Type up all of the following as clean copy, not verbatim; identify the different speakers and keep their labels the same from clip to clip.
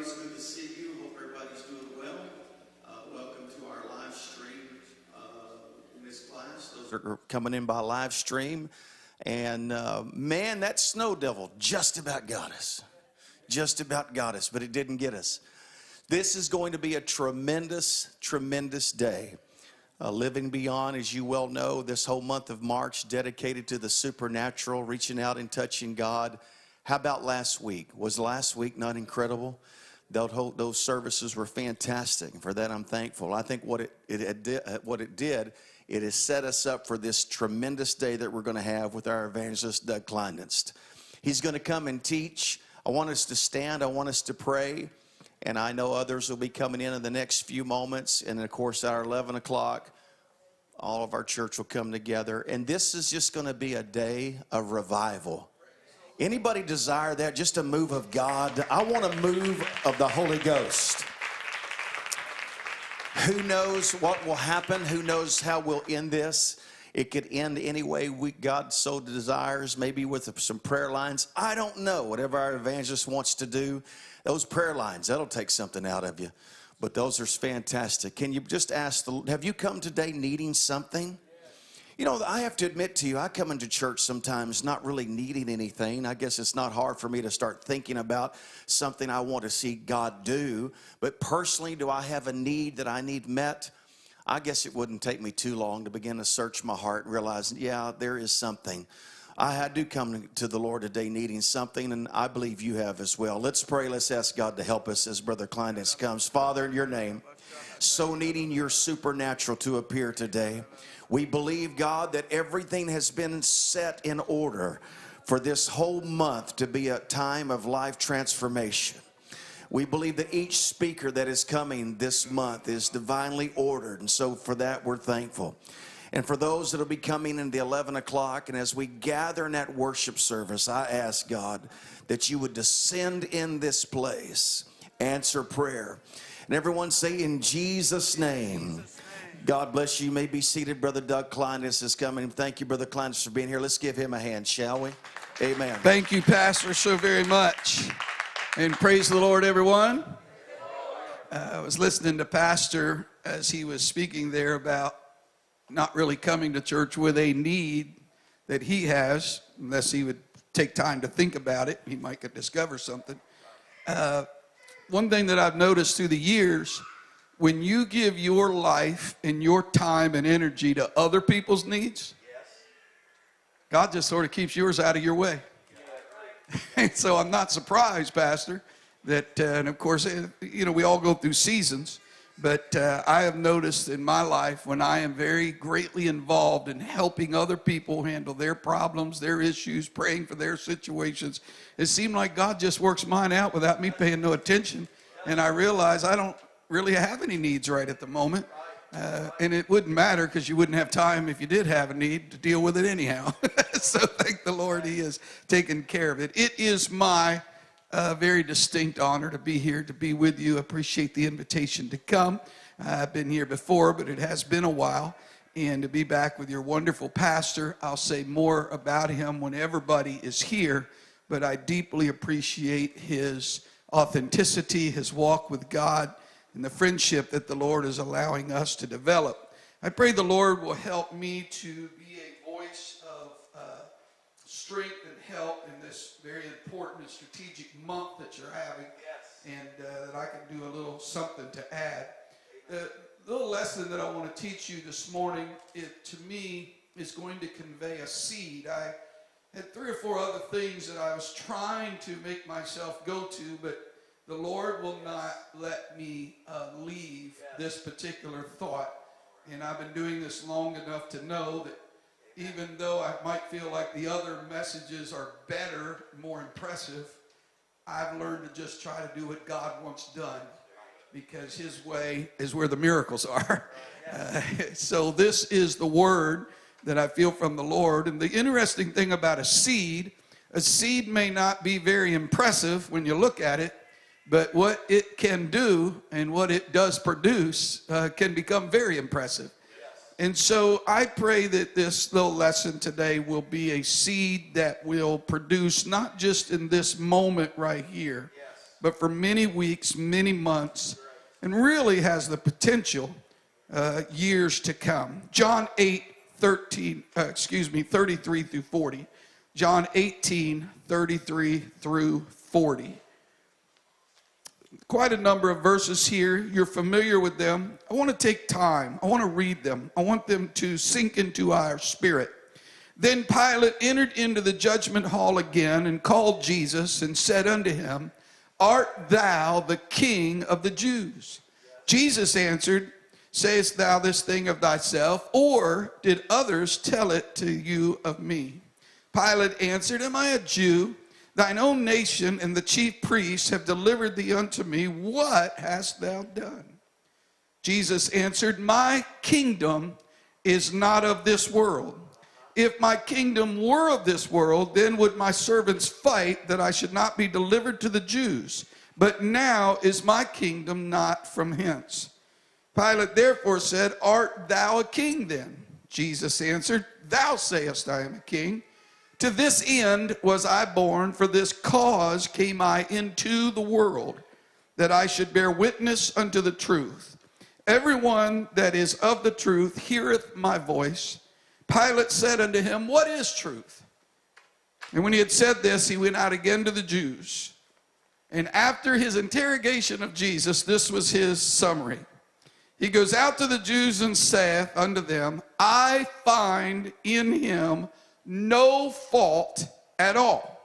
Speaker 1: It's good to see you. Hope everybody's doing well. Welcome to our live stream in this class. Those are coming in by live stream. And man, that snow devil just about got us. Just about got us, but it didn't get us. This is going to be a tremendous, tremendous day. Living Beyond, as you well know, this whole month of March dedicated to the supernatural, reaching out and touching God. How about last week? Was last week not incredible? Those services were fantastic. For that, I'm thankful. I think what it did, it has set us up for this tremendous day that we're going to have with our evangelist, Klinedinst. He's going to come and teach. I want us to stand. I want us to pray. And I know others will be coming in the next few moments. And, of course, at our 11 o'clock, all of our church will come together. And this is just going to be a day of revival. Anybody desire that? Just a move of God? I want a move of the Holy Ghost. Who knows what will happen? Who knows how we'll end this? It could end any way God so desires, maybe with some prayer lines. I don't know. Whatever our evangelist wants to do, those prayer lines, that'll take something out of you. But those are fantastic. Can you just ask, have you come today needing something? You know, I have to admit to you, I come into church sometimes not really needing anything. I guess it's not hard for me to start thinking about something I want to see God do. But personally, do I have a need that I need met? I guess it wouldn't take me too long to begin to search my heart and realize, yeah, there is something. I do come to the Lord today needing something, and I believe you have as well. Let's pray. Let's ask God to help us as Brother Klinedinst comes. Father, in your name, so needing your supernatural to appear today. We believe, God, that everything has been set in order for this whole month to be a time of life transformation. We believe that each speaker that is coming this month is divinely ordered, and so for that we're thankful. And for those that will be coming in the 11 o'clock, and as we gather in that worship service, I ask, God, that you would descend in this place, answer prayer. And everyone say, in Jesus' name. God bless you. You may be seated. Brother Doug Klinedinst is coming. Thank you, Brother Klinedinst, for being here. Let's give him a hand, shall we? Amen.
Speaker 2: Thank you, Pastor, so very much. And praise the Lord, everyone. I was listening to Pastor as he was speaking there about not really coming to church with a need that he has, unless he would take time to think about it. He might could discover something. One thing that I've noticed through the years, when you give your life and your time and energy to other people's needs, God just sort of keeps yours out of your way. And so I'm not surprised, Pastor, that, and of course, you know, we all go through seasons, but I have noticed in my life when I am very greatly involved in helping other people handle their problems, their issues, praying for their situations, it seemed like God just works mine out without me paying no attention. And I realize I don't really have any needs right at the moment. And it wouldn't matter because you wouldn't have time if you did have a need to deal with it anyhow. So thank the Lord he is taking care of it. It is my very distinct honor to be here, to be with you. I appreciate the invitation to come. I've been here before, but it has been a while. And to be back with your wonderful pastor, I'll say more about him when everybody is here. But I deeply appreciate his authenticity, his walk with God, and the friendship that the Lord is allowing us to develop. I pray the Lord will help me to be a voice of strength and help in this very important and strategic month that you're having. Yes. And that I can do a little something to add. The little lesson that I want to teach you this morning, to me, is going to convey a seed. I had 3 or 4 other things that I was trying to make myself go to, but the Lord will not let me leave this particular thought. And I've been doing this long enough to know that even though I might feel like the other messages are better, more impressive, I've learned to just try to do what God wants done, because his way is where the miracles are. So this is the word that I feel from the Lord. And the interesting thing about a seed may not be very impressive when you look at it, but what it can do and what it does produce can become very impressive. And so I pray that this little lesson today will be a seed that will produce not just in this moment right here, but for many weeks, many months, and really has the potential years to come. John 33 through 40. John 18, 33 through 40. Quite a number of verses here. You're familiar with them. I want to take time. I want to read them. I want them to sink into our spirit. Then Pilate entered into the judgment hall again and called Jesus and said unto him, Art thou the King of the Jews? Jesus answered, Sayest thou this thing of thyself, or did others tell it to you of me? Pilate answered, Am I a Jew? Thine own nation and the chief priests have delivered thee unto me. What hast thou done? Jesus answered, My kingdom is not of this world. If my kingdom were of this world, then would my servants fight that I should not be delivered to the Jews. But now is my kingdom not from hence. Pilate therefore said, Art thou a king then? Jesus answered, Thou sayest I am a king. To this end was I born, for this cause came I into the world, that I should bear witness unto the truth. Everyone that is of the truth heareth my voice. Pilate said unto him, What is truth? And when he had said this, he went out again to the Jews. And after his interrogation of Jesus, this was his summary. He goes out to the Jews and saith unto them, I find in him no fault at all.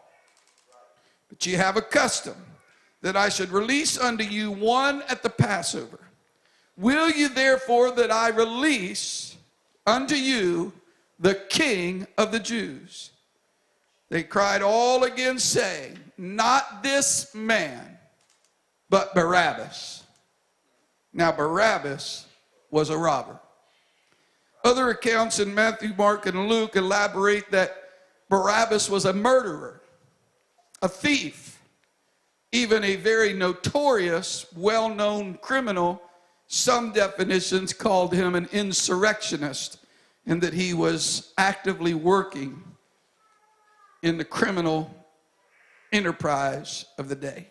Speaker 2: But ye have a custom that I should release unto you one at the Passover. Will you therefore that I release unto you the King of the Jews? They cried all again, saying, Not this man, but Barabbas. Now Barabbas was a robber. Other accounts in Matthew, Mark, and Luke elaborate that Barabbas was a murderer, a thief, even a very notorious, well-known criminal. Some definitions called him an insurrectionist, and that he was actively working in the criminal enterprise of the day.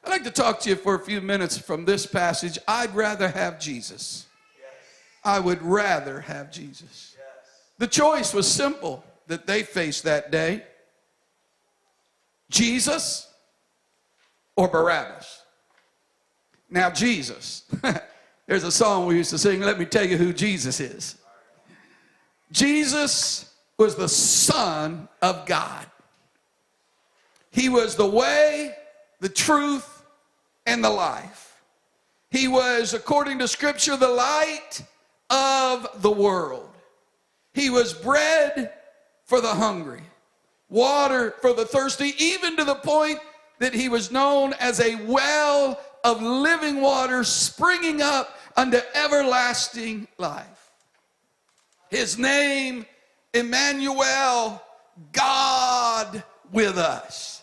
Speaker 2: I'd like to talk to you for a few minutes from this passage. I'd rather have Jesus. I would rather have Jesus. The choice was simple that they faced that day. Jesus or Barabbas. Now Jesus. There's a song we used to sing, Let me tell you who Jesus is. Jesus was the Son of God. He was the way, the truth, and the life. He was, according to Scripture, the light of the world. He was bread for the hungry, water for the thirsty, even to the point that he was known as a well of living water springing up unto everlasting life. His name, Emmanuel, God with us.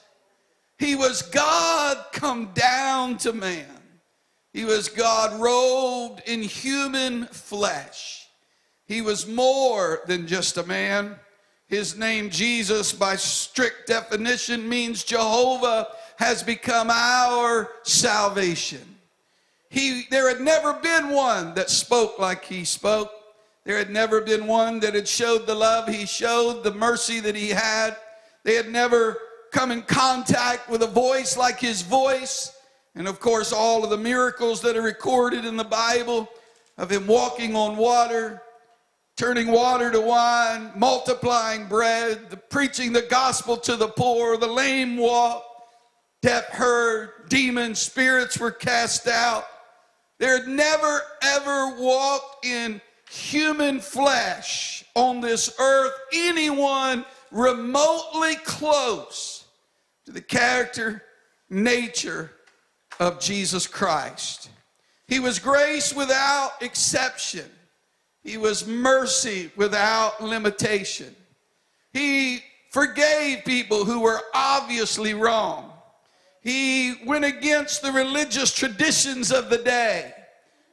Speaker 2: He was God come down to man. He was God robed in human flesh. He was more than just a man. His name, Jesus, by strict definition, means Jehovah has become our salvation. There had never been one that spoke like he spoke. There had never been one that had showed the love he showed, the mercy that he had. They had never come in contact with a voice like his voice. And of course, all of the miracles that are recorded in the Bible of him walking on water, turning water to wine, multiplying bread, preaching the gospel to the poor, the lame walked, deaf heard, demon spirits were cast out. There had never, ever walked in human flesh on this earth anyone remotely close to the character, nature of Jesus Christ. He was grace without exception. He was mercy without limitation. He forgave people who were obviously wrong. He went against the religious traditions of the day.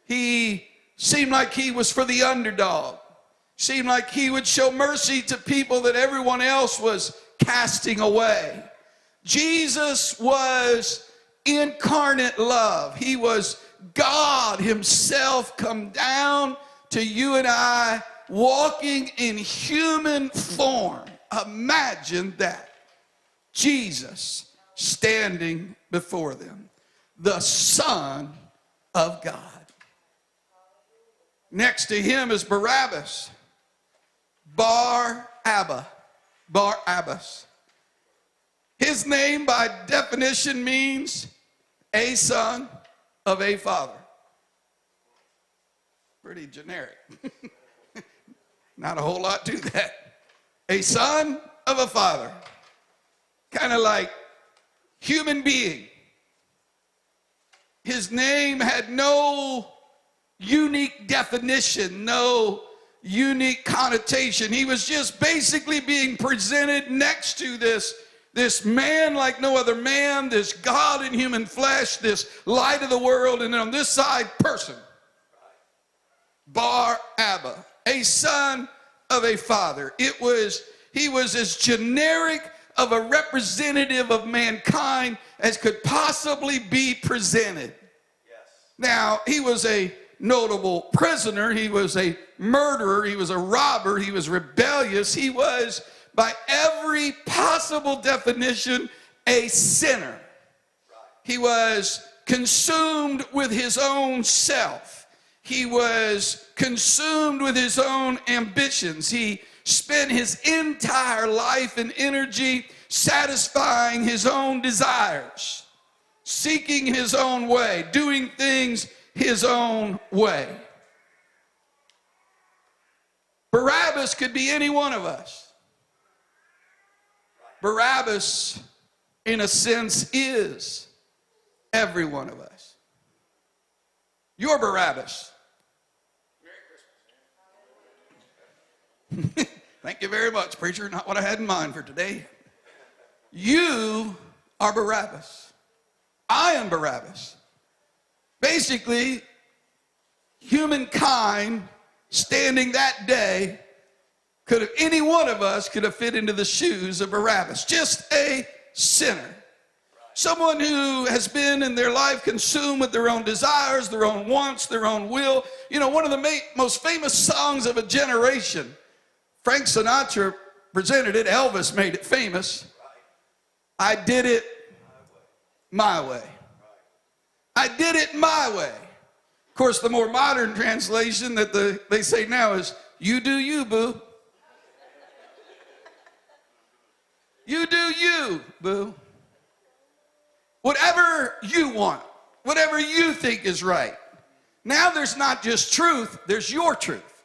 Speaker 2: He seemed like he was for the underdog. Seemed like he would show mercy to people that everyone else was casting away. Jesus was incarnate love. He was God himself come down to you and I, walking in human form. Imagine that. Jesus standing before them, the Son of God. Next to him is Barabbas, Barabbas. His name by definition means a son of a father. Pretty generic. Not a whole lot to that. A son of a father. Kind of like human being. His name had no unique definition, no unique connotation. He was just basically being presented next to this man like no other man, this God in human flesh, this light of the world, and on this side, person. Bar-Abba, a son of a father. He was as generic of a representative of mankind as could possibly be presented. Yes. Now, he was a notable prisoner. He was a murderer. He was a robber. He was rebellious. He was, by every possible definition, a sinner. He was consumed with his own self. He was consumed with his own ambitions. He spent his entire life and energy satisfying his own desires, seeking his own way, doing things his own way. Barabbas could be any one of us. Barabbas, in a sense, is every one of us. You're Barabbas. Merry Christmas. Thank you very much, preacher. Not what I had in mind for today. You are Barabbas. I am Barabbas. Basically, humankind standing that day any one of us could have fit into the shoes of Barabbas. Just a sinner. Someone who has been in their life consumed with their own desires, their own wants, their own will. You know, one of the most famous songs of a generation, Frank Sinatra presented it, Elvis made it famous. I did it my way. I did it my way. Of course, the more modern translation that they say now is, you do you, boo. You do you, boo. Whatever you want, whatever you think is right. Now there's not just truth, there's your truth.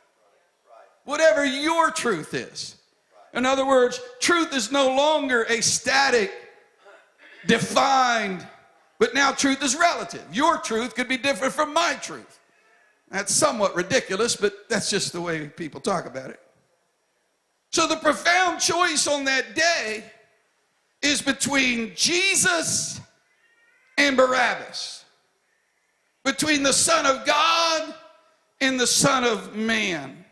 Speaker 2: Whatever your truth is. In other words, truth is no longer a static, defined, but now truth is relative. Your truth could be different from my truth. That's somewhat ridiculous, but that's just the way people talk about it. So the profound choice on that day is between Jesus and Barabbas, between the Son of God and the Son of Man.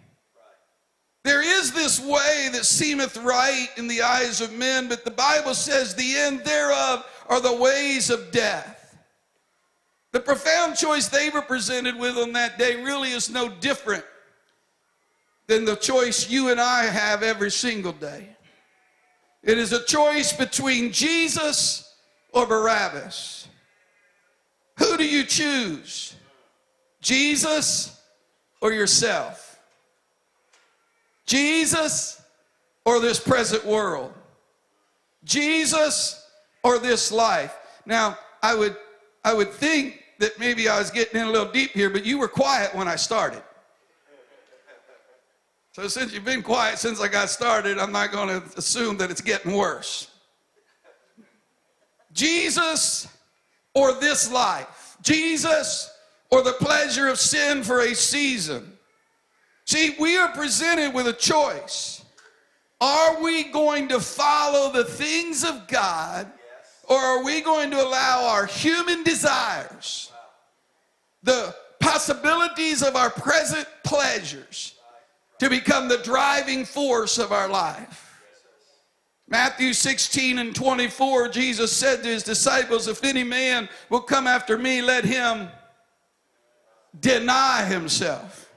Speaker 2: There is this way that seemeth right in the eyes of men, but the Bible says the end thereof are the ways of death. The profound choice they were presented with on that day really is no different than the choice you and I have every single day. It is a choice between Jesus or Barabbas. Who do you choose? Jesus or yourself? Jesus or this present world? Jesus or this life? Now, I would think that maybe I was getting in a little deep here, but you were quiet when I started. So since you've been quiet since I got started, I'm not going to assume that it's getting worse. Jesus or this life? Jesus or the pleasure of sin for a season? See, we are presented with a choice. Are we going to follow the things of God, or are we going to allow our human desires, the possibilities of our present pleasures, to become the driving force of our life? Matthew 16:24, Jesus said to his disciples, if any man will come after me, let him deny himself.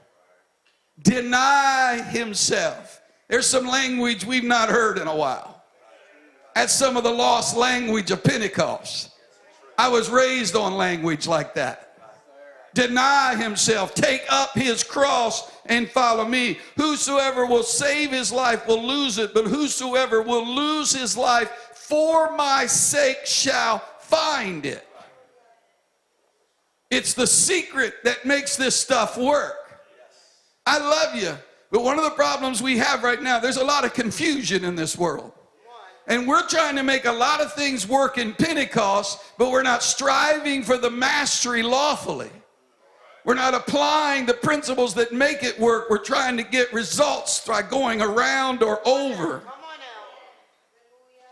Speaker 2: Deny himself. There's some language we've not heard in a while. That's some of the lost language of Pentecost. I was raised on language like that. Deny himself, take up his cross and follow me. Whosoever will save his life will lose it, but whosoever will lose his life for my sake shall find it. It's the secret that makes this stuff work. I love you, but one of the problems we have right now, there's a lot of confusion in this world. And we're trying to make a lot of things work in Pentecost, but we're not striving for the mastery lawfully. We're not applying the principles that make it work. We're trying to get results by going around or over.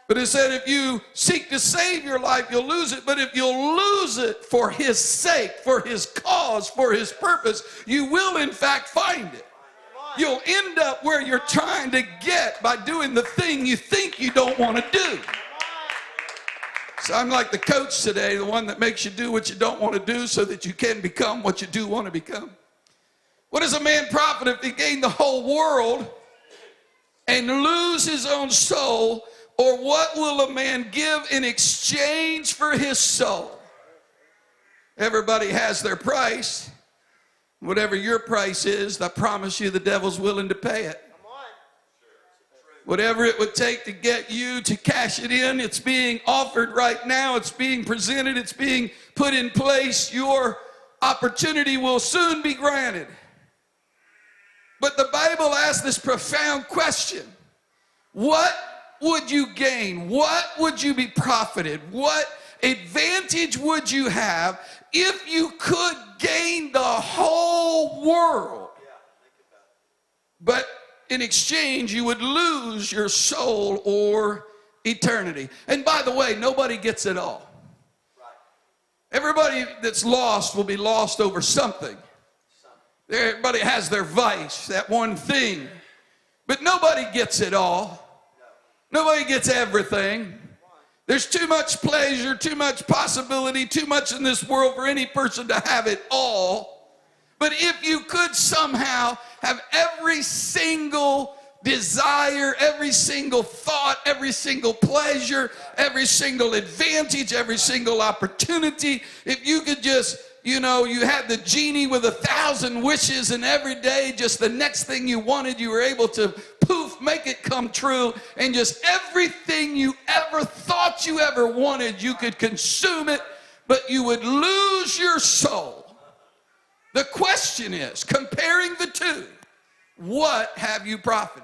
Speaker 2: But it said if you seek to save your life, you'll lose it. But if you'll lose it for his sake, for his cause, for his purpose, you will in fact find it. You'll end up where you're trying to get by doing the thing you think you don't want to do. So I'm like the coach today, the one that makes you do what you don't want to do so that you can become what you do want to become. What does a man profit if he gain the whole world and lose his own soul? Or what will a man give in exchange for his soul? Everybody has their price. Whatever your price is, I promise you the devil's willing to pay it. Whatever it would take to get you to cash it in, it's being offered right now. It's being presented. It's being put in place. Your opportunity will soon be granted. But the Bible asks this profound question. What would you gain? What would you be profited? What advantage would you have if you could gain the whole world? But in exchange, you would lose your soul or eternity. And by the way, nobody gets it all. Everybody that's lost will be lost over something. Everybody has their vice, that one thing. But nobody gets it all. Nobody gets everything. There's too much pleasure, too much possibility, too much in this world for any person to have it all. But if you could somehow have every single desire, every single thought, every single pleasure, every single advantage, every single opportunity, if you could just, you had the genie with 1,000 wishes, and every day just the next thing you wanted, you were able to poof, make it come true, and just everything you ever thought you ever wanted, you could consume it, but you would lose your soul. The question is, comparing the two, what have you profited?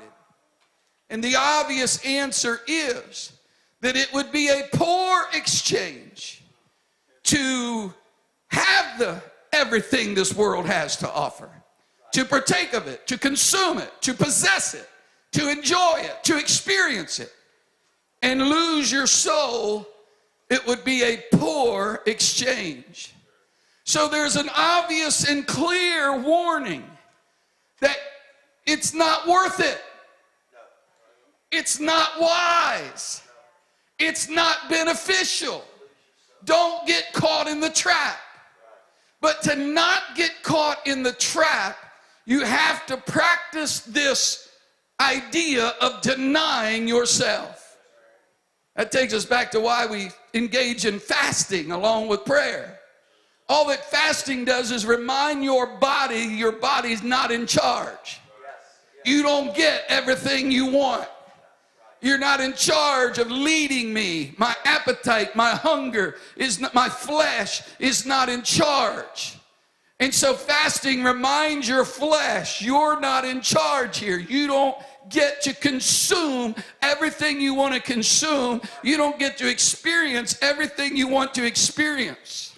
Speaker 2: And the obvious answer is that it would be a poor exchange to have everything this world has to offer, to partake of it, to consume it, to possess it, to enjoy it, to experience it, and lose your soul. It would be a poor exchange. So there's an obvious and clear warning that it's not worth it. It's not wise. It's not beneficial. Don't get caught in the trap. But to not get caught in the trap, you have to practice this idea of denying yourself. That takes us back to why we engage in fasting along with prayer. All that fasting does is remind your body's not in charge. You don't get everything you want. You're not in charge of leading me. My appetite, my hunger, my flesh is not in charge. And so fasting reminds your flesh, you're not in charge here. You don't get to consume everything you want to consume. You don't get to experience everything you want to experience.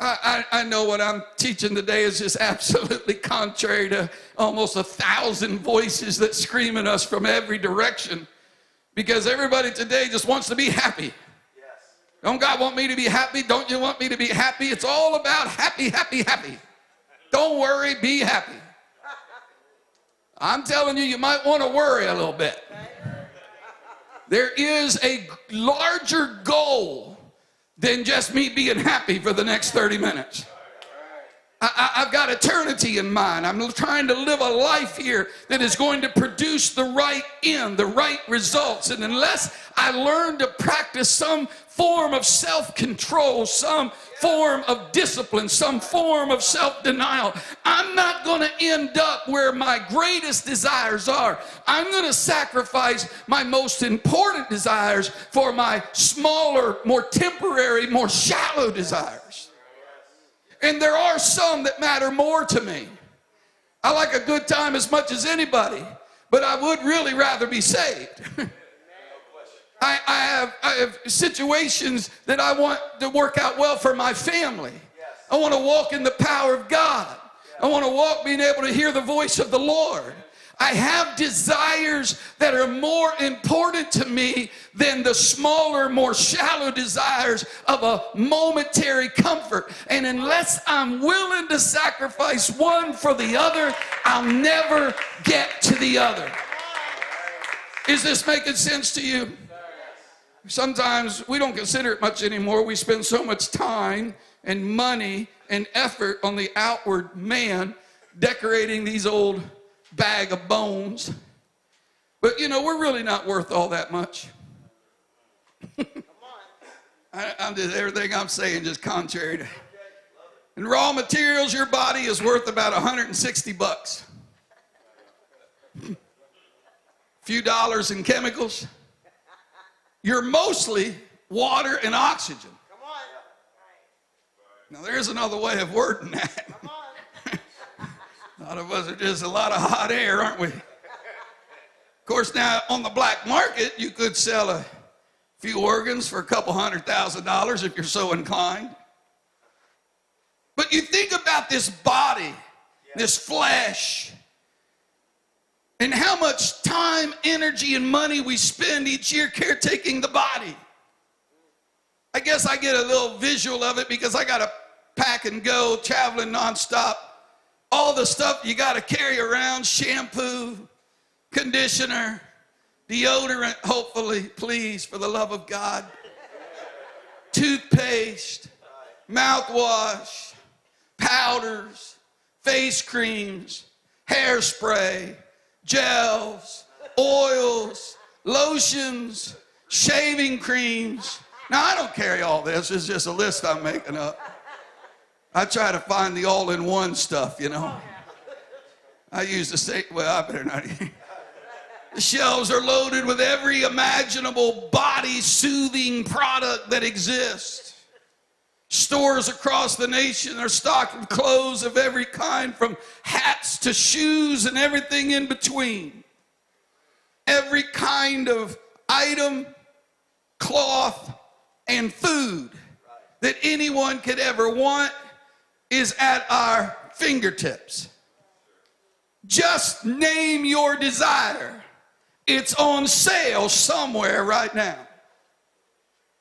Speaker 2: I know what I'm teaching today is just absolutely contrary to almost 1,000 voices that scream at us from every direction, because everybody today just wants to be happy. Yes. Don't God want me to be happy? Don't you want me to be happy? It's all about happy, happy, happy. Don't worry, be happy. I'm telling you, you might want to worry a little bit. There is a larger goal than just me being happy for the next 30 minutes. I've got eternity in mind. I'm trying to live a life here that is going to produce the right end, the right results. And unless I learn to practice some form of self-control, some form of discipline, some form of self-denial, I'm not going to end up where my greatest desires are. I'm going to sacrifice my most important desires for my smaller, more temporary, more shallow desires. And there are some that matter more to me. I like a good time as much as anybody, but I would really rather be saved. I have situations that I want to work out well for my family. I want to walk in the power of God. I want to walk being able to hear the voice of the Lord. I have desires that are more important to me than the smaller, more shallow desires of a momentary comfort. And unless I'm willing to sacrifice one for the other, I'll never get to the other. Is this making sense to you? Sometimes we don't consider it much anymore. We spend so much time and money and effort on the outward man, decorating these old bag of bones. But you know, we're really not worth all that much. I'm just, everything I'm saying just contrary to. In raw materials, your body is worth about $160. Few dollars in chemicals. You're mostly water and oxygen. Now there's another way of wording that. A lot of us are just a lot of hot air, aren't we? Of course, now on the black market, you could sell a few organs for a couple $100,000 if you're so inclined. But you think about this body, this flesh, and how much time, energy, and money we spend each year caretaking the body. I guess I get a little visual of it because I got to pack and go, traveling nonstop. All the stuff you got to carry around, shampoo, conditioner, deodorant, hopefully, please, for the love of God, toothpaste, mouthwash, powders, face creams, hairspray, gels, oils, lotions, shaving creams. Now, I don't carry all this. It's just a list I'm making up. I try to find the all-in-one stuff, you know. I use the same, well, I better not. The shelves are loaded with every imaginable body-soothing product that exists. Stores across the nation are stocked with clothes of every kind, from hats to shoes and everything in between. Every kind of item, cloth, and food that anyone could ever want is at our fingertips. Just name your desire. It's on sale somewhere right now.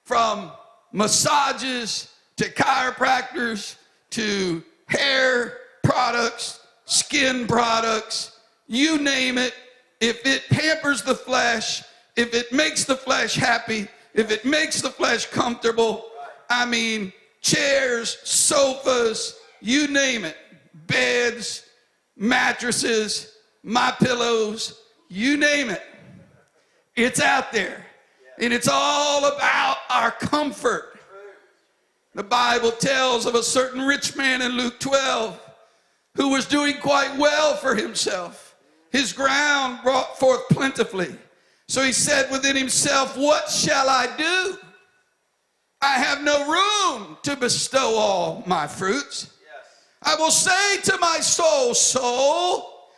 Speaker 2: From massages to chiropractors to hair products, skin products, you name it. If it pampers the flesh, if it makes the flesh happy, if it makes the flesh comfortable, I mean, chairs, sofas, you name it, beds, mattresses, MyPillows, you name it. It's out there. And it's all about our comfort. The Bible tells of a certain rich man in Luke 12 who was doing quite well for himself. His ground brought forth plentifully. So he said within himself, what shall I do? I have no room to bestow all my fruits. I will say to my soul, soul,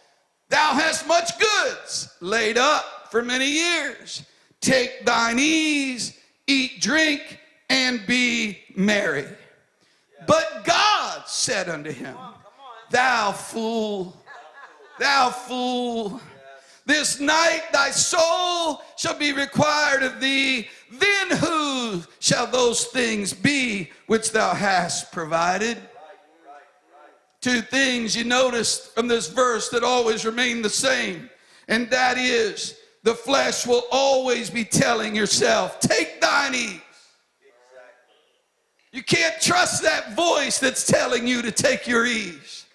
Speaker 2: thou hast much goods laid up for many years. Take thine ease, eat, drink, and be merry. But God said unto him, thou fool, thou fool, this night thy soul shall be required of thee. Then who shall those things be which thou hast provided? Two things you notice from this verse that always remain the same, and that is the flesh will always be telling yourself, take thine ease. You can't trust that voice that's telling you to take your ease.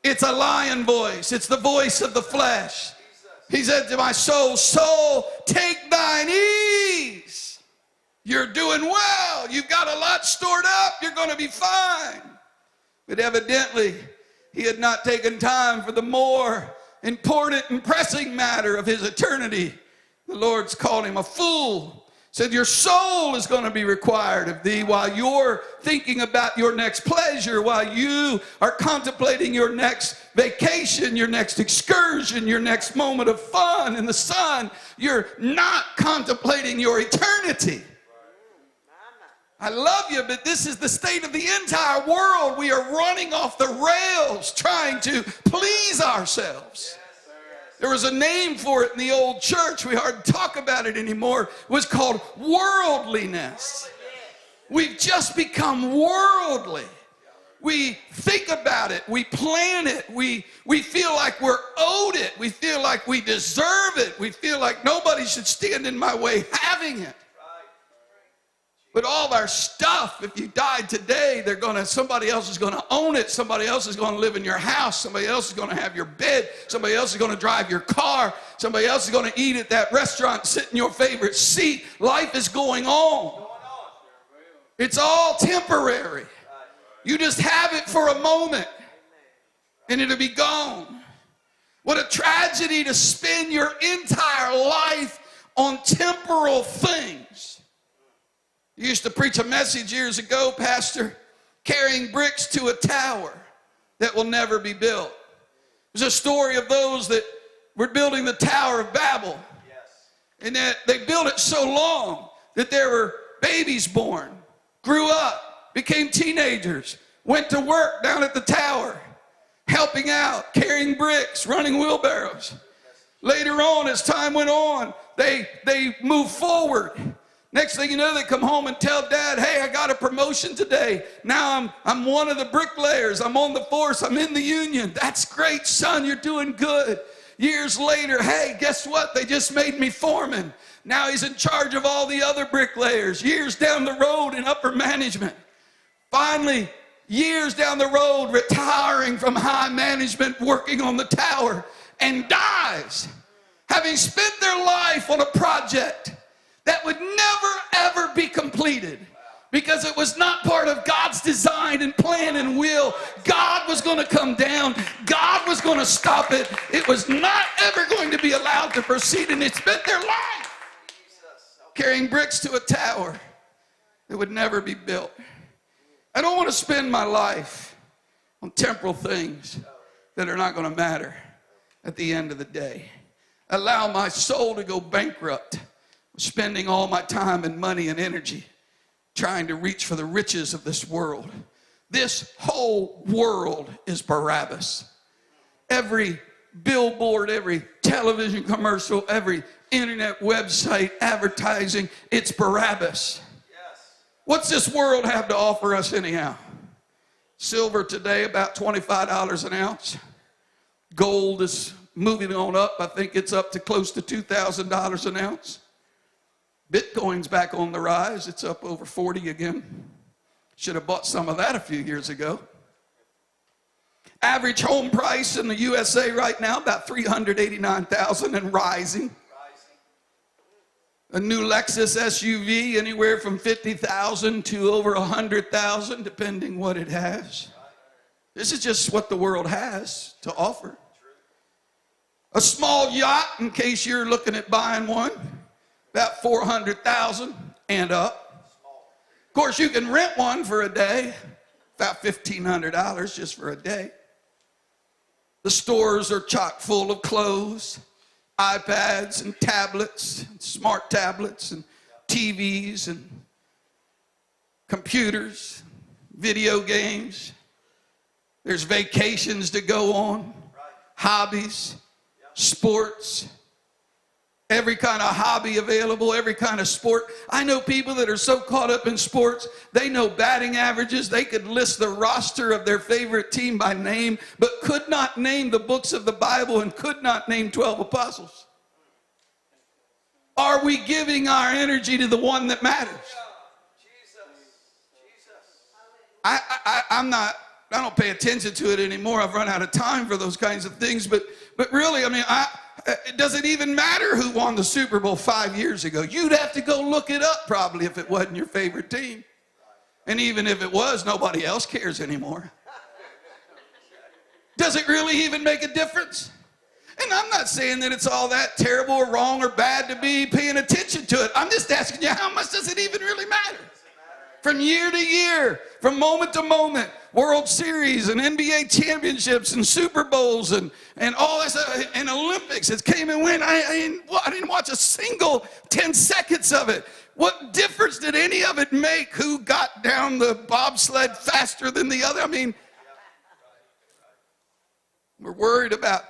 Speaker 2: It's a lying voice. It's the voice of the flesh. He said to my soul, soul, take thine ease. You're doing well. You've got a lot stored up. You're going to be fine. But evidently, he had not taken time for the more important and pressing matter of his eternity. The Lord's called him a fool. Said your soul is going to be required of thee while you're thinking about your next pleasure, while you are contemplating your next vacation, your next excursion, your next moment of fun in the sun. You're not contemplating your eternity. I love you, but this is the state of the entire world. We are running off the rails trying to please ourselves. There was a name for it in the old church. We hardly talk about it anymore. It was called worldliness. We've just become worldly. We think about it. We plan it. We feel like we're owed it. We feel like we deserve it. We feel like nobody should stand in my way having it. But all of our stuff, if you died today, somebody else is going to own it. Somebody else is going to live in your house. Somebody else is going to have your bed. Somebody else is going to drive your car. Somebody else is going to eat at that restaurant, sit in your favorite seat. Life is going on. It's all temporary. You just have it for a moment, and it'll be gone. What a tragedy to spend your entire life on temporal things. You used to preach a message years ago, Pastor, carrying bricks to a tower that will never be built. There's a story of those that were building the Tower of Babel. Yes. And that they built it so long that there were babies born, grew up, became teenagers, went to work down at the tower, helping out, carrying bricks, running wheelbarrows. Later on, as time went on, they moved forward. Next thing you know, they come home and tell Dad, hey, I got a promotion today. Now I'm one of the bricklayers. I'm on the force. I'm in the union. That's great, son. You're doing good. Years later, hey, guess what? They just made me foreman. Now he's in charge of all the other bricklayers. Years down the road in upper management. Finally, years down the road, retiring from high management, working on the tower, and dies, having spent their life on a project that would never, ever be completed because it was not part of God's design and plan and will. God was going to come down. God was going to stop it. It was not ever going to be allowed to proceed, and it spent their life carrying bricks to a tower that would never be built. I don't want to spend my life on temporal things that are not going to matter at the end of the day. Allow my soul to go bankrupt, spending all my time and money and energy trying to reach for the riches of this world. This whole world is Barabbas. Every billboard, every television commercial, every internet website advertising, it's Barabbas. Yes. What's this world have to offer us anyhow? Silver today about $25 an ounce. Gold is moving on up. I think it's up to close to $2,000 an ounce. Bitcoin's back on the rise. It's up over 40 again. Should have bought some of that a few years ago. Average home price in the USA right now, about $389,000 and rising. A new Lexus SUV, anywhere from $50,000 to over $100,000, depending what it has. This is just what the world has to offer. A small yacht, in case you're looking at buying one, about $400,000 and up. Of course, you can rent one for a day, about $1,500 just for a day. The stores are chock full of clothes, iPads and tablets, and smart tablets and TVs and computers, video games. There's vacations to go on, hobbies, sports, every kind of hobby available, every kind of sport. I know people that are so caught up in sports, they know batting averages. They could list the roster of their favorite team by name, but could not name the books of the Bible and could not name 12 apostles. are we giving our energy to the one that matters? I don't pay attention to it anymore. I've run out of time for those kinds of things. But really, I mean, does it even matter who won the Super Bowl 5 years ago? You'd have to go look it up probably if it wasn't your favorite team. And even if it was, nobody else cares anymore. Does it really even make a difference? And I'm not saying that it's all that terrible or wrong or bad to be paying attention to it. I'm just asking you, how much does it even really matter? From year to year, from moment to moment, World Series and NBA championships and Super Bowls and all this, and Olympics. It came and went. I didn't watch a single 10 seconds of it. What difference did any of it make? Who got down the bobsled faster than the other? I mean, we're worried about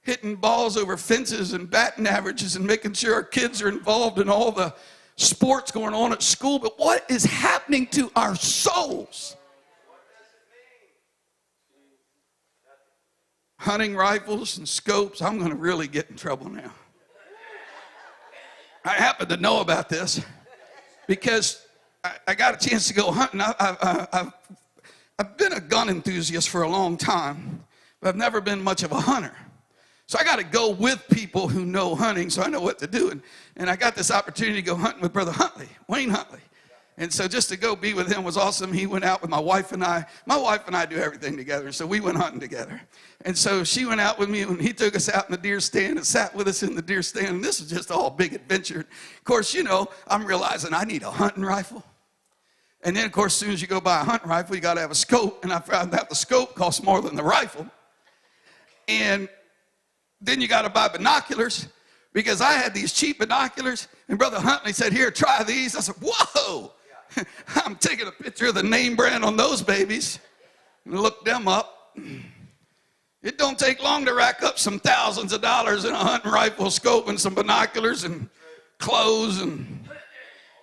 Speaker 2: hitting balls over fences and batting averages and making sure our kids are involved in all the sports going on at school. But what is happening to our souls? Hunting rifles and scopes. I'm going to really get in trouble now. I happen to know about this because I got a chance to go hunting. I've been a gun enthusiast for a long time, but I've never been much of a hunter. So I got to go with people who know hunting so I know what to do. And I got this opportunity to go hunting with Brother Huntley, Wayne Huntley. And so just to go be with him was awesome. He went out with my wife and I. My wife and I do everything together, so we went hunting together. And so she went out with me, and he took us out in the deer stand and sat with us in the deer stand. And this was just all big adventure. Of course, you know, I'm realizing I need a hunting rifle. And then, of course, as soon as you go buy a hunting rifle, you got to have a scope. And I found out the scope costs more than the rifle. And then you got to buy binoculars, because I had these cheap binoculars, and Brother Huntley said, here, try these. I said, whoa. I'm taking a picture of the name brand on those babies and looked them up. It don't take long to rack up some thousands of dollars in a hunting rifle, scope, and some binoculars and clothes. And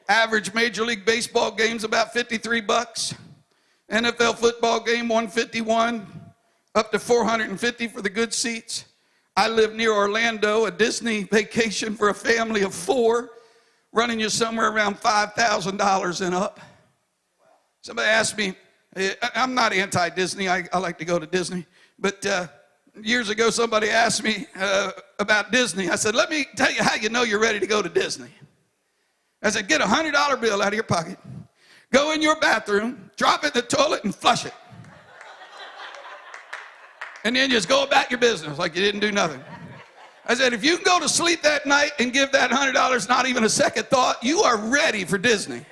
Speaker 2: average Major League Baseball game's about $53. NFL football game, $151, up to $450 for the good seats. I live near Orlando, a Disney vacation for a family of 4, running you somewhere around $5,000 and up. Somebody asked me, I'm not anti-Disney, I like to go to Disney, but years ago somebody asked me about Disney. I said, let me tell you how you know you're ready to go to Disney. I said, get a $100 bill out of your pocket, go in your bathroom, drop it in the toilet, and flush it. And then just go about your business like you didn't do nothing. I said, if you can go to sleep that night and give that $100 not even a second thought, you are ready for Disney.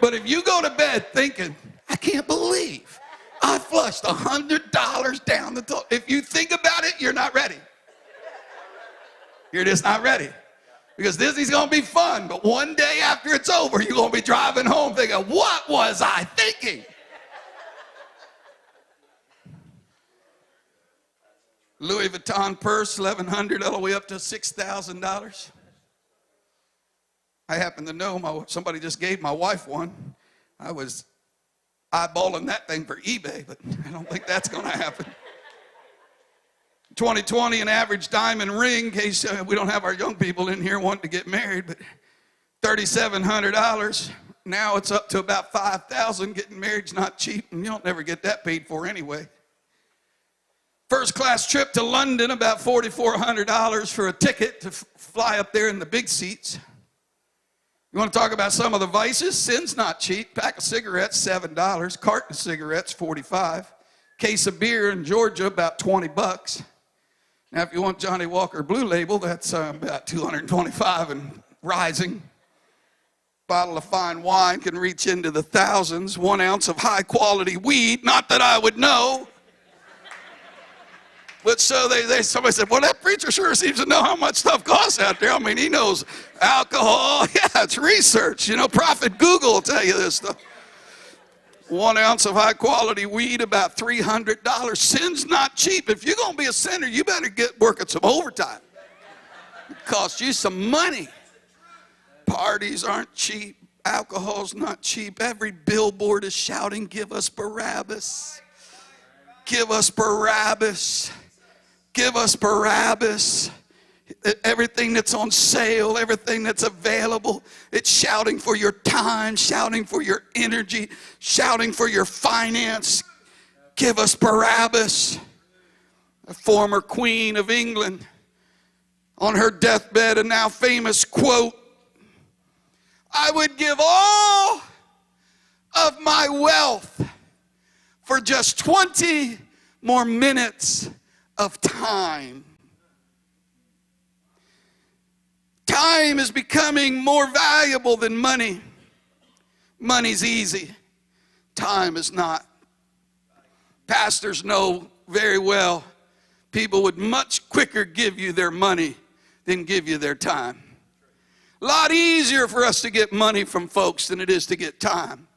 Speaker 2: But if you go to bed thinking, I can't believe I flushed $100 down the toilet. If you think about it, you're not ready. You're just not ready. Because Disney's going to be fun, but one day after it's over, you're going to be driving home thinking, what was I thinking? Louis Vuitton purse, $1,100 all the way up to $6,000. I happen to know somebody just gave my wife one. I was eyeballing that thing for eBay, but I don't think that's going to happen. 2020, an average diamond ring, in case we don't have our young people in here wanting to get married, but $3,700. Now it's up to about $5,000. Getting married's not cheap, and you don't never get that paid for anyway. First class trip to London, about $4,400 for a ticket to fly up there in the big seats. You want to talk about some of the vices? Sin's not cheap. Pack of cigarettes, $7. Carton of cigarettes, $45. Case of beer in Georgia, about $20. Now, if you want Johnny Walker Blue Label, that's about $225 and rising. Bottle of fine wine can reach into the thousands. 1 ounce of high quality weed, not that I would know. But so somebody said, well, that preacher sure seems to know how much stuff costs out there. I mean, he knows alcohol. Yeah, it's research. You know, Prophet Google will tell you this stuff. 1 ounce of high quality weed, about $300. Sin's not cheap. If you're going to be a sinner, you better get working some overtime. It costs you some money. Parties aren't cheap. Alcohol's not cheap. Every billboard is shouting, give us Barabbas. Give us Barabbas. Give us Barabbas. everything that's on sale, everything that's available. It's shouting for your time, shouting for your energy, shouting for your finance. Give us Barabbas. A former queen of England, on her deathbed, a now famous quote, "I would give all of my wealth for just 20 more minutes of time." Time is becoming more valuable than money. Money's easy. Time is not. Pastors know very well people would much quicker give you their money than give you their time. A lot easier for us to get money from folks than it is to get time.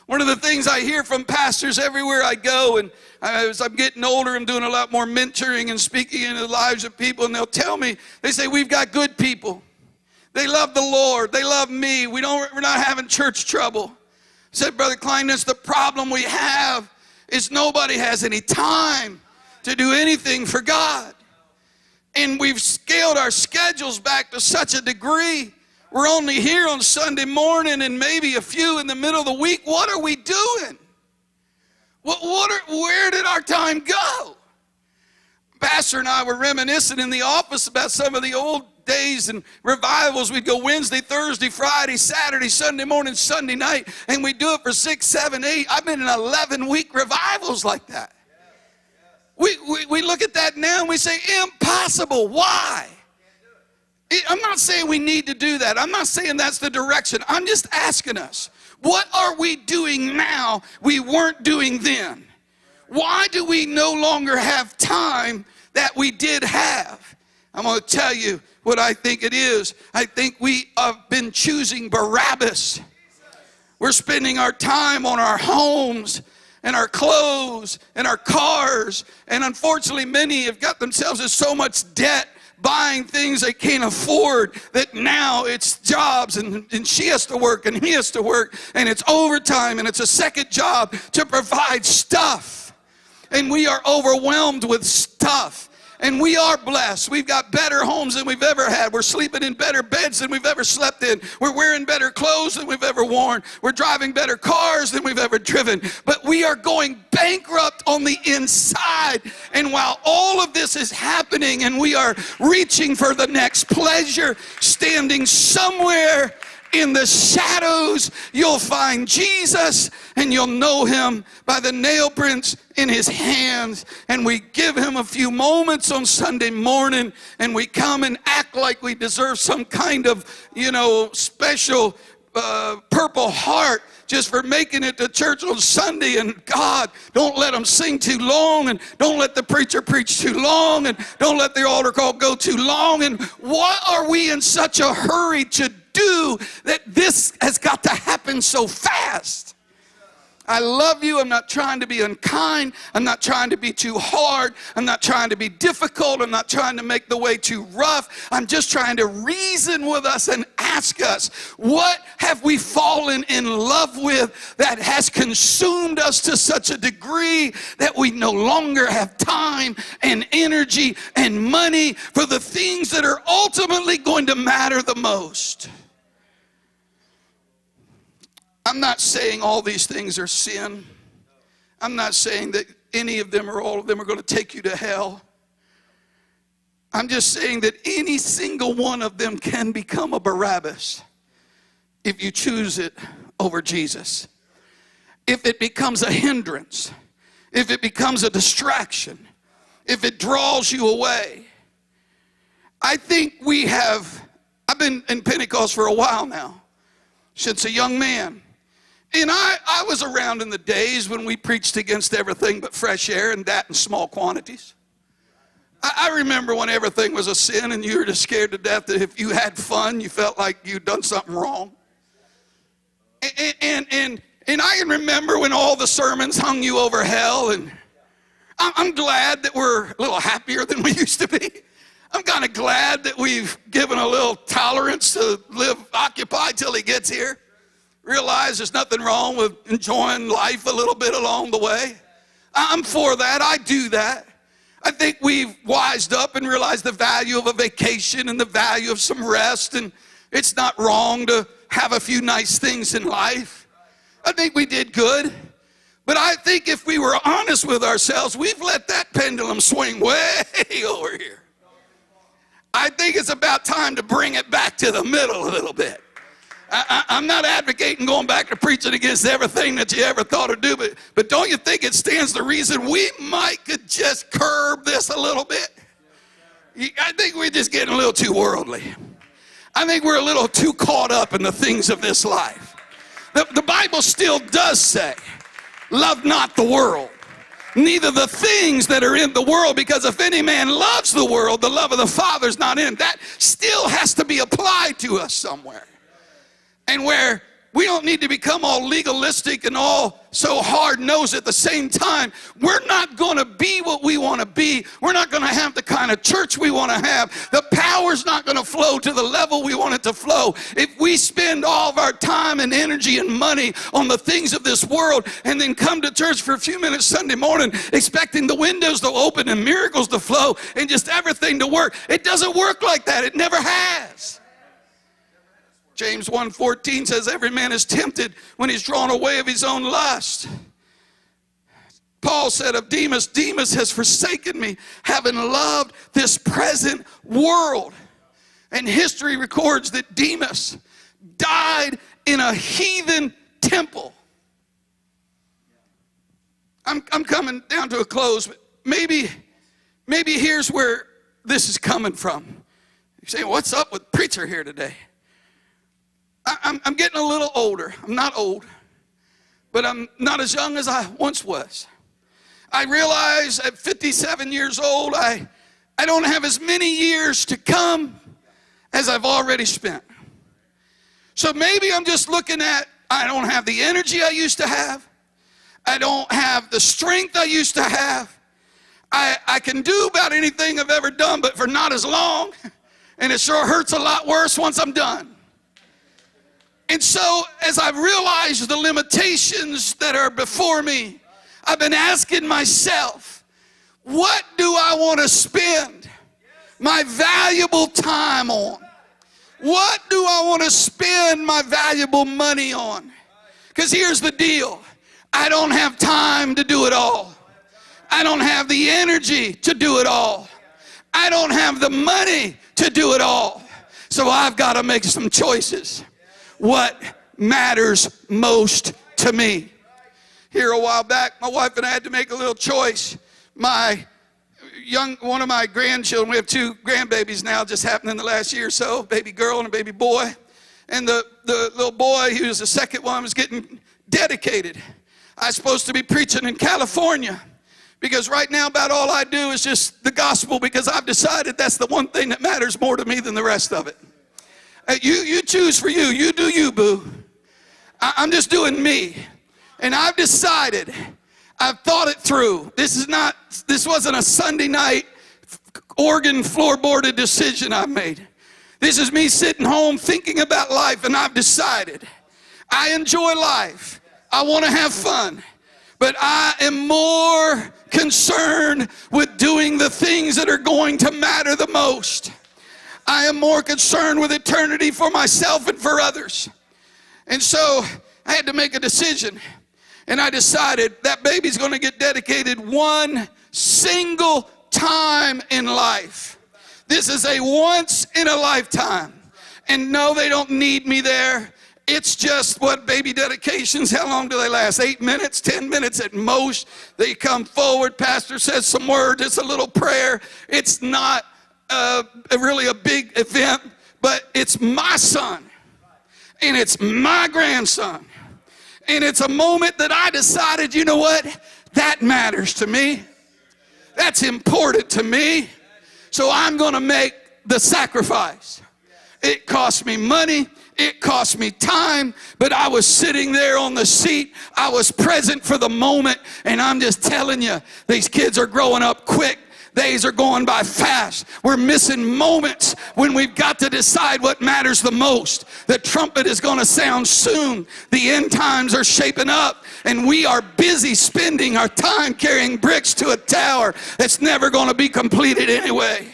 Speaker 2: One of the things I hear from pastors everywhere I go, and as I'm getting older, I'm doing a lot more mentoring and speaking into the lives of people, and they'll tell me, they say, "We've got good people. They love the Lord. They love me. We're not having church trouble." I said, "Brother Klinedinst, the problem we have is nobody has any time to do anything for God. And we've scaled our schedules back to such a degree. We're only here on Sunday morning and maybe a few in the middle of the week. What are we doing? Where did our time go?" Pastor and I were reminiscing in the office about some of the old days and revivals. We'd go Wednesday, Thursday, Friday, Saturday, Sunday morning, Sunday night, and we'd do it for 6, 7, 8. I've been in 11-week revivals like that. We look at that now and we say, impossible. Why? I'm not saying we need to do that. I'm not saying that's the direction. I'm just asking us, what are we doing now we weren't doing then? Why do we no longer have time that we did have? I'm going to tell you what I think it is. I think we have been choosing Barabbas. We're spending our time on our homes and our clothes and our cars. And unfortunately, many have got themselves in so much debt buying things they can't afford that now it's jobs and she has to work and he has to work and it's overtime and it's a second job to provide stuff. And we are overwhelmed with stuff. And we are blessed. We've got better homes than we've ever had. We're sleeping in better beds than we've ever slept in. We're wearing better clothes than we've ever worn. We're driving better cars than we've ever driven. But we are going bankrupt on the inside. And while all of this is happening and we are reaching for the next pleasure, standing somewhere in the shadows, you'll find Jesus, and you'll know him by the nail prints in his hands. And we give him a few moments on Sunday morning, and we come and act like we deserve some kind of, special Purple Heart just for making it to church on Sunday. And God, don't let them sing too long, and don't let the preacher preach too long, and don't let the altar call go too long. And what are we in such a hurry to do that this has got to happen so fast? I love you. I'm not trying to be unkind. I'm not trying to be too hard. I'm not trying to be difficult. I'm not trying to make the way too rough. I'm just trying to reason with us and ask us, what have we fallen in love with that has consumed us to such a degree that we no longer have time and energy and money for the things that are ultimately going to matter the most? I'm not saying all these things are sin. I'm not saying that any of them or all of them are going to take you to hell. I'm just saying that any single one of them can become a Barabbas if you choose it over Jesus. If it becomes a hindrance, if it becomes a distraction, if it draws you away. I think I've been in Pentecost for a while now, since a young man. And I was around in the days when we preached against everything but fresh air, and that in small quantities. I remember when everything was a sin and you were just scared to death that if you had fun, you felt like you'd done something wrong. And I can remember when all the sermons hung you over hell, and I'm glad that we're a little happier than we used to be. I'm kind of glad that we've given a little tolerance to live occupied till he gets here. Realize there's nothing wrong with enjoying life a little bit along the way. I'm for that. I do that. I think we've wised up and realized the value of a vacation and the value of some rest, and it's not wrong to have a few nice things in life. I think we did good. But I think if we were honest with ourselves, we've let that pendulum swing way over here. I think it's about time to bring it back to the middle a little bit. I'm not advocating going back to preaching against everything that you ever thought of do, but don't you think it stands to reason we could just curb this a little bit? I think we're just getting a little too worldly. I think we're a little too caught up in the things of this life. The Bible still does say, love not the world, neither the things that are in the world, because if any man loves the world, the love of the Father is not in him. That still has to be applied to us somewhere. And where we don't need to become all legalistic and all so hard-nosed at the same time. We're not going to be what we want to be. We're not going to have the kind of church we want to have. The power's not going to flow to the level we want it to flow if we spend all of our time and energy and money on the things of this world and then come to church for a few minutes Sunday morning expecting the windows to open and miracles to flow and just everything to work. It doesn't work like that. It never has. James 1:14 says, every man is tempted when he's drawn away of his own lust. Paul said of Demas, Demas has forsaken me, having loved this present world. And history records that Demas died in a heathen temple. I'm coming down to a close, but maybe here's where this is coming from. You're saying, what's up with preacher here today? I'm getting a little older. I'm not old, but I'm not as young as I once was. I realize at 57 years old, I don't have as many years to come as I've already spent. So maybe I'm just looking at, I don't have the energy I used to have. I don't have the strength I used to have. I can do about anything I've ever done, but for not as long. And it sure hurts a lot worse once I'm done. And so as I've realized the limitations that are before me, I've been asking myself, what do I want to spend my valuable time on? What do I want to spend my valuable money on? Because here's the deal. I don't have time to do it all. I don't have the energy to do it all. I don't have the money to do it all. So I've got to make some choices. What matters most to me? Here a while back, my wife and I had to make a little choice. One of my grandchildren, we have two grandbabies now, just happened in the last year or so, baby girl and a baby boy. And the little boy, who was the second one, was getting dedicated. I was supposed to be preaching in California because right now about all I do is just the gospel, because I've decided that's the one thing that matters more to me than the rest of it. You choose for you. You do you, boo. I'm just doing me. And I've decided, I've thought it through. This wasn't a Sunday night organ floorboarded decision I made. This is me sitting home thinking about life, and I've decided I enjoy life. I want to have fun. But I am more concerned with doing the things that are going to matter the most. I am more concerned with eternity for myself and for others. And so I had to make a decision. And I decided that baby's going to get dedicated one single time in life. This is a once in a lifetime. And no, they don't need me there. It's just what baby dedications, how long do they last? 8 minutes, 10 minutes at most. They come forward, pastor says some words, it's a little prayer. It's not really a big event, but it's my son and it's my grandson, and it's a moment that I decided, you know what, that matters to me, that's important to me, so I'm going to make the sacrifice. It cost me money, it cost me time, but I was sitting there on the seat. I was present for the moment, and I'm just telling you, these kids are growing up quick. Days are going by fast. We're missing moments when we've got to decide what matters the most. The trumpet is going to sound soon. The end times are shaping up, and we are busy spending our time carrying bricks to a tower that's never going to be completed anyway.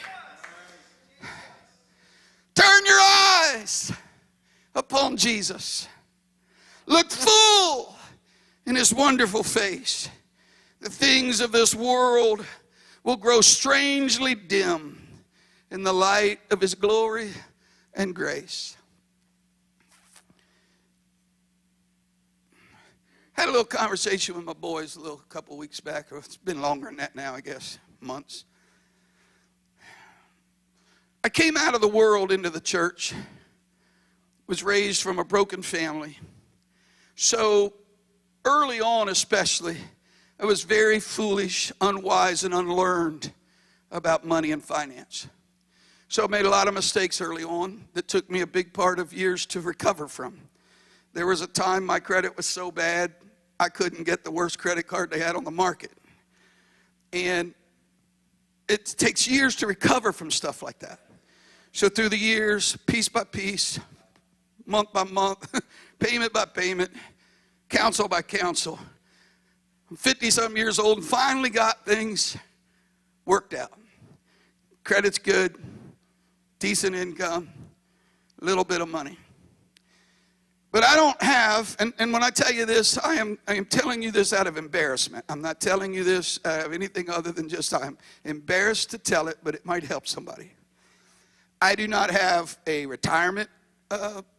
Speaker 2: Turn your eyes upon Jesus. Look full in his wonderful face. The things of this world will grow strangely dim in the light of his glory and grace. Had a little conversation with my boys a couple weeks back. It's been longer than that now, I guess, months. I came out of the world into the church, was raised from a broken family. So early on especially, I was very foolish, unwise, and unlearned about money and finance. So I made a lot of mistakes early on that took me a big part of years to recover from. There was a time my credit was so bad, I couldn't get the worst credit card they had on the market. And it takes years to recover from stuff like that. So through the years, piece by piece, month by month, payment by payment, counsel by counsel, I'm 50-some years old and finally got things worked out. Credit's good, decent income, a little bit of money. But I don't have, and when I tell you this, I am telling you this out of embarrassment. I'm not telling you this of anything other than just I'm embarrassed to tell it, but it might help somebody. I do not have a retirement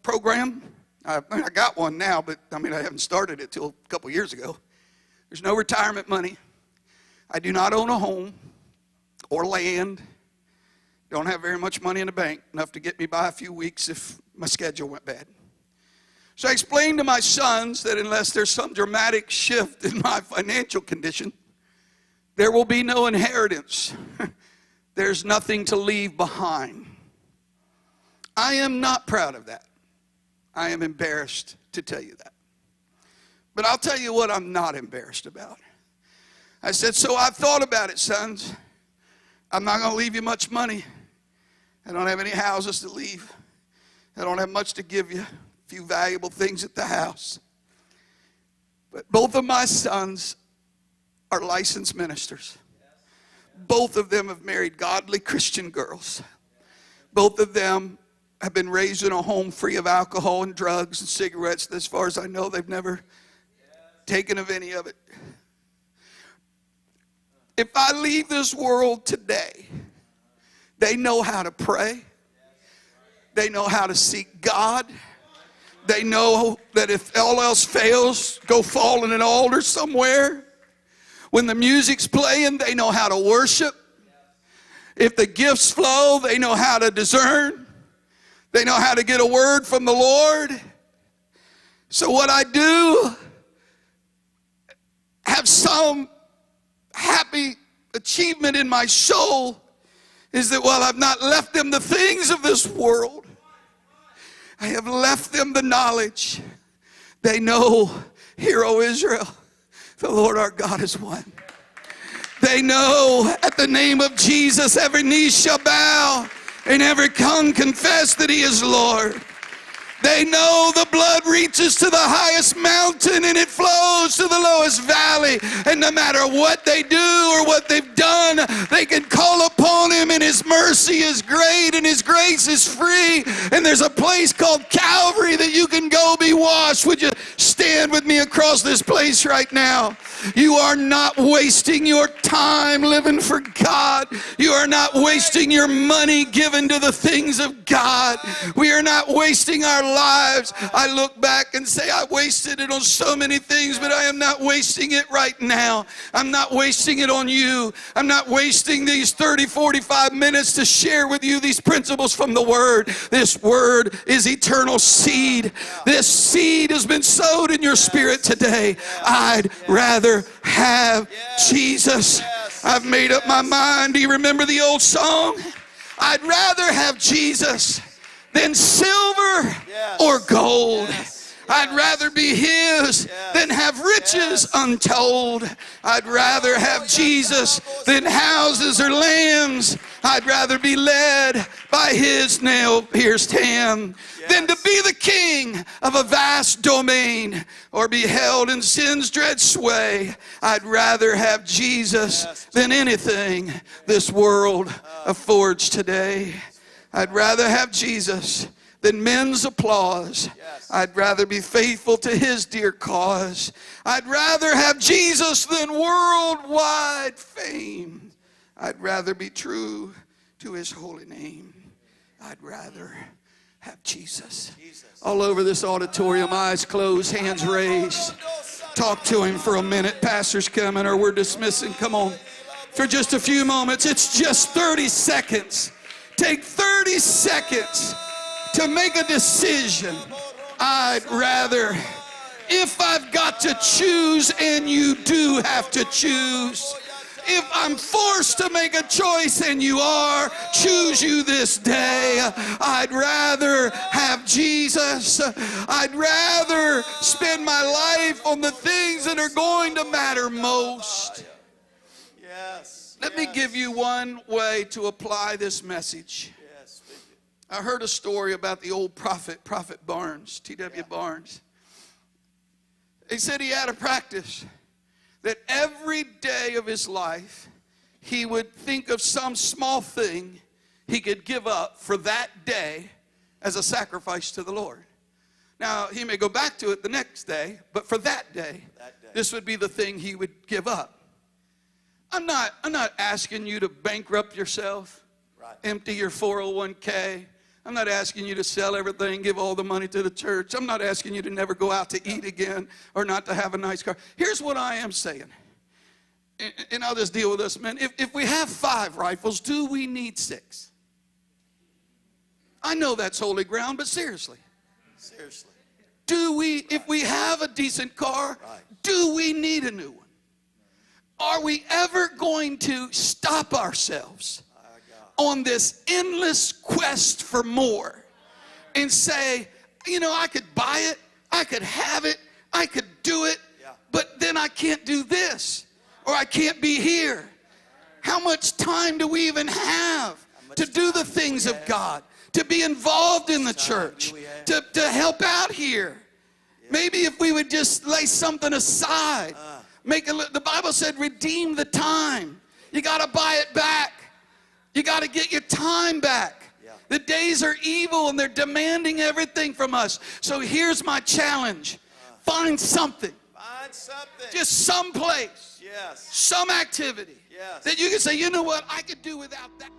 Speaker 2: program. I got one now, but I haven't started it till a couple years ago. There's no retirement money. I do not own a home or land. Don't have very much money in the bank, enough to get me by a few weeks if my schedule went bad. So I explained to my sons that unless there's some dramatic shift in my financial condition, there will be no inheritance. There's nothing to leave behind. I am not proud of that. I am embarrassed to tell you that. But I'll tell you what I'm not embarrassed about. I said, so I've thought about it, sons. I'm not going to leave you much money. I don't have any houses to leave. I don't have much to give you. A few valuable things at the house. But both of my sons are licensed ministers. Both of them have married godly Christian girls. Both of them have been raised in a home free of alcohol and drugs and cigarettes. As far as I know, they've never taken of any of it. If I leave this world today, they know how to pray. They know how to seek God. They know that if all else fails, go fall in an altar somewhere. When the music's playing, they know how to worship. If the gifts flow, they know how to discern. They know how to get a word from the Lord. So what I do, have some happy achievement in my soul, is that while I've not left them the things of this world, I have left them the knowledge. They know, hear, O Israel, the Lord our God is one. They know at the name of Jesus every knee shall bow and every tongue confess that he is Lord. They know the blood reaches to the highest mountain and it flows to the lowest valley. And no matter what they do or what they've done, they can call upon him, and his mercy is great and his grace is free. And there's a place called Calvary that you can go be washed. Would you stand with me across this place right now? You are not wasting your time living for God. You are not wasting your money given to the things of God. We are not wasting our lives. I look back and say, I wasted it on so many things, but I am not wasting it right now. I'm not wasting it on you. I'm not wasting these 30, 45 minutes to share with you these principles from the Word. This Word is eternal seed. This seed has been sowed in your spirit today. I'd rather have Jesus. I've made up my mind. Do you remember the old song? I'd rather have Jesus than silver or gold. I'd rather be His than have riches untold. I'd rather have Jesus than houses or lands. I'd rather be led by His nail-pierced hand than to be the king of a vast domain or be held in sin's dread sway. I'd rather have Jesus than anything this world affords today. I'd rather have Jesus than men's applause. I'd rather be faithful to His dear cause. I'd rather have Jesus than worldwide fame. I'd rather be true to His holy name. I'd rather have Jesus. All over this auditorium, eyes closed, hands raised. Talk to Him for a minute. Pastor's coming or we're dismissing. Come on. For just a few moments. It's just 30 seconds. Take 30 seconds to make a decision. I'd rather, if I've got to choose, and you do have to choose, if I'm forced to make a choice, and you are, choose you this day. I'd rather have Jesus. I'd rather spend my life on the things that are going to matter most. Let me give you one way to apply this message. I heard a story about the old prophet Barnes, T.W. Barnes. He said he had a practice that every day of his life, he would think of some small thing he could give up for that day as a sacrifice to the Lord. Now, he may go back to it the next day, but for that day, this would be the thing he would give up. I'm not asking you to bankrupt yourself, empty your 401k. I'm not asking you to sell everything, give all the money to the church. I'm not asking you to never go out to eat again or not to have a nice car. Here's what I am saying, and I'll just deal with this, man. If we have 5 rifles, do we need 6? I know that's holy ground, but seriously. If we have a decent car, do we need a new one? Are we ever going to stop ourselves on this endless quest for more and say, you know, I could buy it, I could have it, I could do it, but then I can't do this, or I can't be here? How much time do we even have to do the things of God, to be involved in the church, to help out here? Maybe if we would just lay something aside, the Bible said, redeem the time. You got to buy it back. You got to get your time back. The days are evil and they're demanding everything from us. So here's my challenge. Find something. Just some place. Some activity. That you can say, you know what, I could do without that.